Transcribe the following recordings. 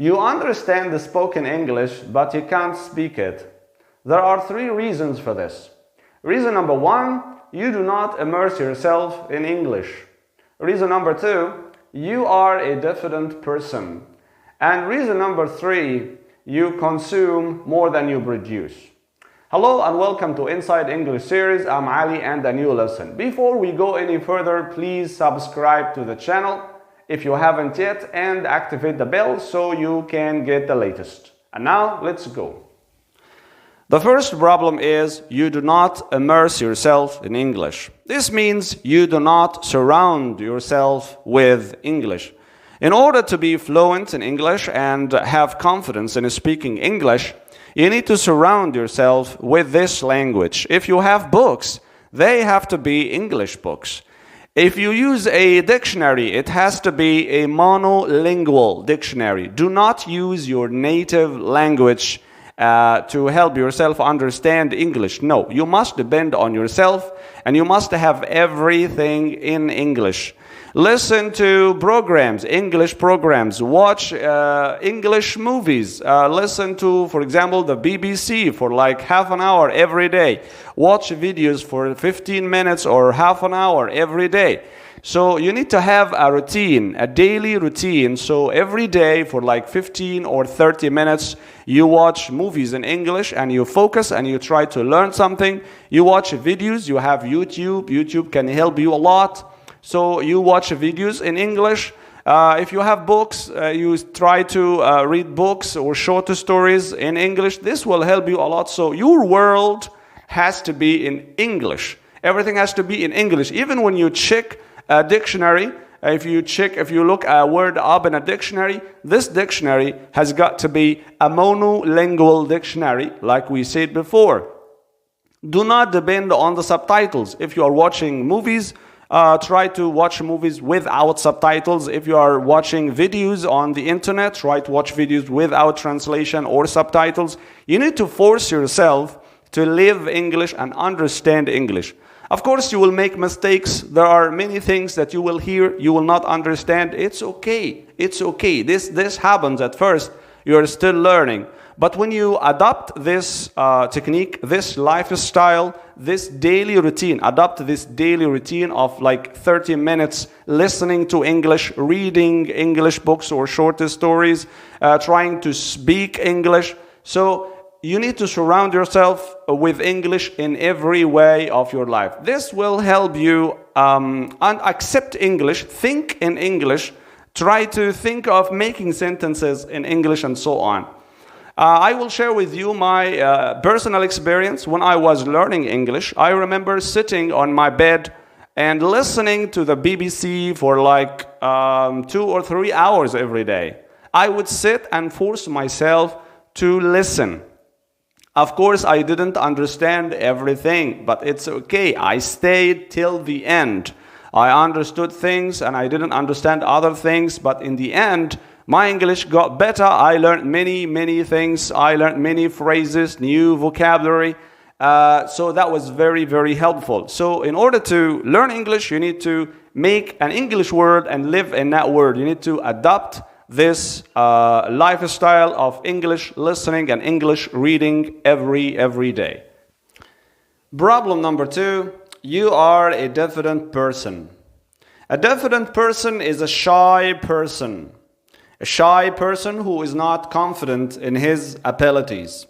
You understand the spoken English, but you can't speak it. There are three reasons for this. Reason number one, you do not immerse yourself in English. Reason number two, you are a diffident person. And reason number three, you consume more than you produce. Hello and welcome to Inside English series. I'm Ali and a new lesson. Before we go any further, please subscribe to the channel if you haven't yet and activate the bell so you can get the latest. And now let's go. The first problem is you do not immerse yourself in English. This means you do not surround yourself with English. In order to be fluent in English and have confidence in speaking English, you need to surround yourself with this language. If you have books, they have to be English books. If you use a dictionary, it has to be a monolingual dictionary. Do not use your native language to help yourself understand English. No, you must depend on yourself and you must have everything in English. Listen to programs, English programs. Watch English movies. Listen to, for example, the BBC for like half an hour every day. Watch videos for 15 minutes or half an hour every day. So you need to have a routine, a daily routine. So every day for like 15 or 30 minutes, you watch movies in English and you focus and you try to learn something. You watch videos, you have YouTube. YouTube can help you a lot. So you watch videos in English. If you have books, you try to read books or short stories in English. This will help you a lot. So your world has to be in English. Everything has to be in English. Even when you check a dictionary, if you look a word up in a dictionary, this dictionary has got to be a monolingual dictionary, like we said before. Do not depend on the subtitles. If you are watching movies, try to watch movies without subtitles. If you are watching videos on the internet, try to watch videos without translation or subtitles. You need to force yourself to live English and understand English. Of course, you will make mistakes. There are many things that you will hear, you will not understand. It's okay. It's okay. This happens at first. You are still learning. But when you adopt this technique, this lifestyle, this daily routine, adopt this daily routine of like 30 minutes listening to English, reading English books or short stories, trying to speak English. So you need to surround yourself with English in every way of your life. This will help you accept English, think in English, try to think of making sentences in English and so on. I will share with you my personal experience when I was learning English. I remember sitting on my bed and listening to the BBC for like 2 or 3 hours every day. I would sit and force myself to listen. Of course, I didn't understand everything, but it's okay. I stayed till the end. I understood things and I didn't understand other things, but in the end, my English got better. I learned many things. I learned many phrases, new vocabulary. So that was very helpful. So in order to learn English, you need to make an English word and live in that word. You need to adopt this lifestyle of English listening and English reading every day. Problem number two, you are a diffident person. A diffident person is a shy person. A shy person who is not confident in his abilities.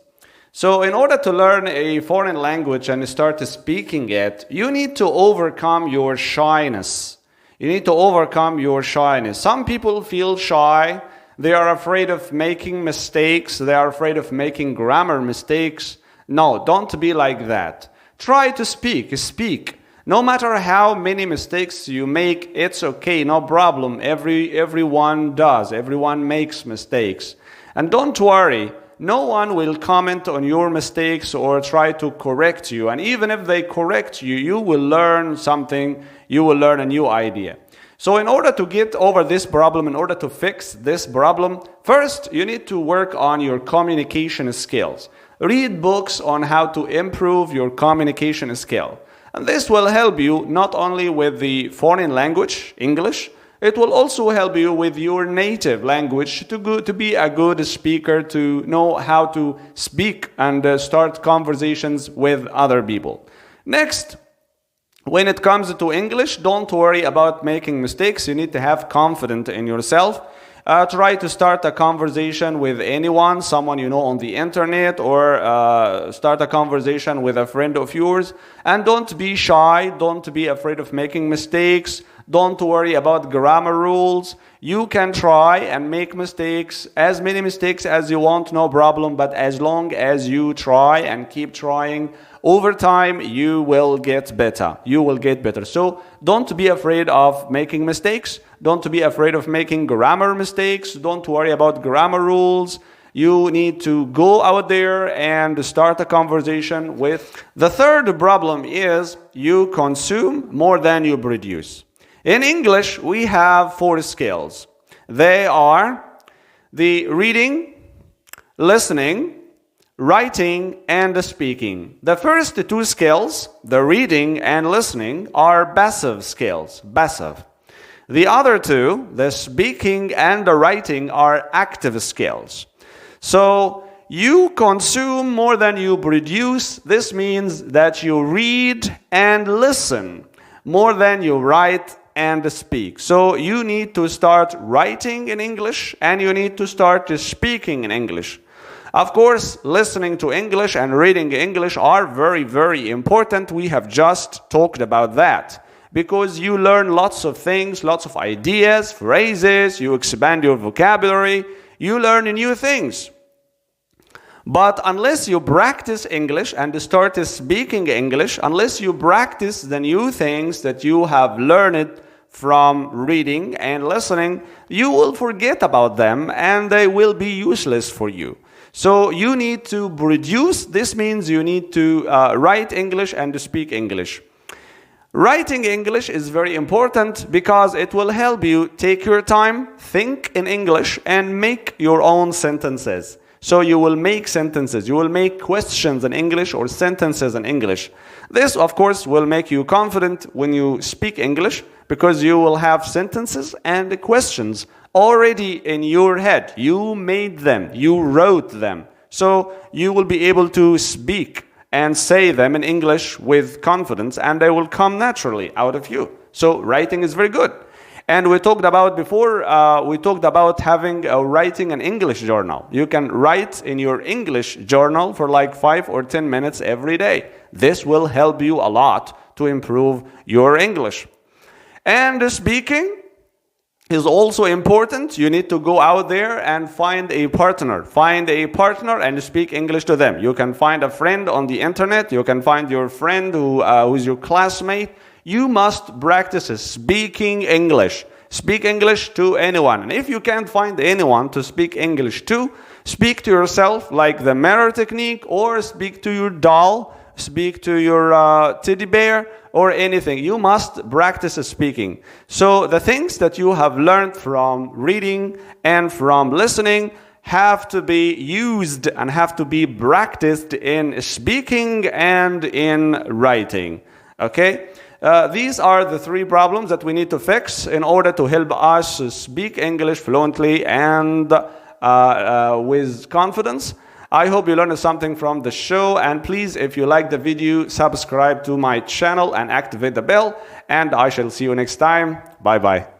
So in order to learn a foreign language and start speaking it, you need to overcome your shyness. You need to overcome your shyness. Some people feel shy. They are afraid of making mistakes. They are afraid of making grammar mistakes. No, don't be like that. Try to speak. Speak. No matter how many mistakes you make, it's okay, no problem. Everyone does. Everyone makes mistakes. And don't worry. No one will comment on your mistakes or try to correct you. And even if they correct you, you will learn something. You will learn a new idea. So in order to get over this problem, in order to fix this problem, first you need to work on your communication skills. Read books on how to improve your communication skill. And this will help you not only with the foreign language, English, It will also help you with your native language to be a good speaker, to know how to speak and start conversations with other people. Next, when it comes to English, don't worry about making mistakes. You need to have confidence in yourself. Try to start a conversation with anyone, someone you know on the internet, or start a conversation with a friend of yours. And don't be shy. Don't be afraid of making mistakes. Don't worry about grammar rules. You can try and make mistakes, as many mistakes as you want, no problem. But as long as you try and keep trying, over time you will get better. You will get better. So don't be afraid of making mistakes. Don't be afraid of making grammar mistakes. Don't worry about grammar rules. You need to go out there and start a conversation with. The third problem is you consume more than you produce. In English, we have 4 skills. They are the reading, listening, writing, and speaking. The first 2 skills, the reading and listening, are passive skills. Passive. The other 2, the speaking and the writing, are active skills. So you consume more than you produce. This means that you read and listen more than you write and speak. So you need to start writing in English and you need to start speaking in English. Of course, listening to English and reading English are very, very important. We have just talked about that. Because you learn lots of things, lots of ideas, phrases, you expand your vocabulary, you learn new things. But unless you practice English and start speaking English, unless you practice the new things that you have learned from reading and listening, you will forget about them and they will be useless for you. So you need to produce. This means you need to write English and to speak English. Writing English is very important because it will help you take your time, think in English, and make your own sentences. So you will make sentences, you will make questions in English or sentences in English. This, of course, will make you confident when you speak English because you will have sentences and questions already in your head. You made them, you wrote them. So you will be able to speak and say them in English with confidence and they will come naturally out of you. So writing is very good. And we talked about before, we talked about having writing an English journal. You can write in your English journal for like 5 or 10 minutes every day. This will help you a lot to improve your English. And speaking is also important. You need to go out there and find a partner. Find a partner and speak English to them. You can find a friend on the internet. You can find your friend who is your classmate. You must practice speaking English. Speak English to anyone. And if you can't find anyone to speak English to, speak to yourself like the mirror technique, or speak to your doll, speak to your teddy bear, or anything. You must practice speaking. So the things that you have learned from reading and from listening have to be used and have to be practiced in speaking and in writing. Okay? These are the 3 problems that we need to fix in order to help us speak English fluently and with confidence. I hope you learned something from the show, and please, if you like the video, subscribe to my channel and activate the bell, and I shall see you next time. Bye bye.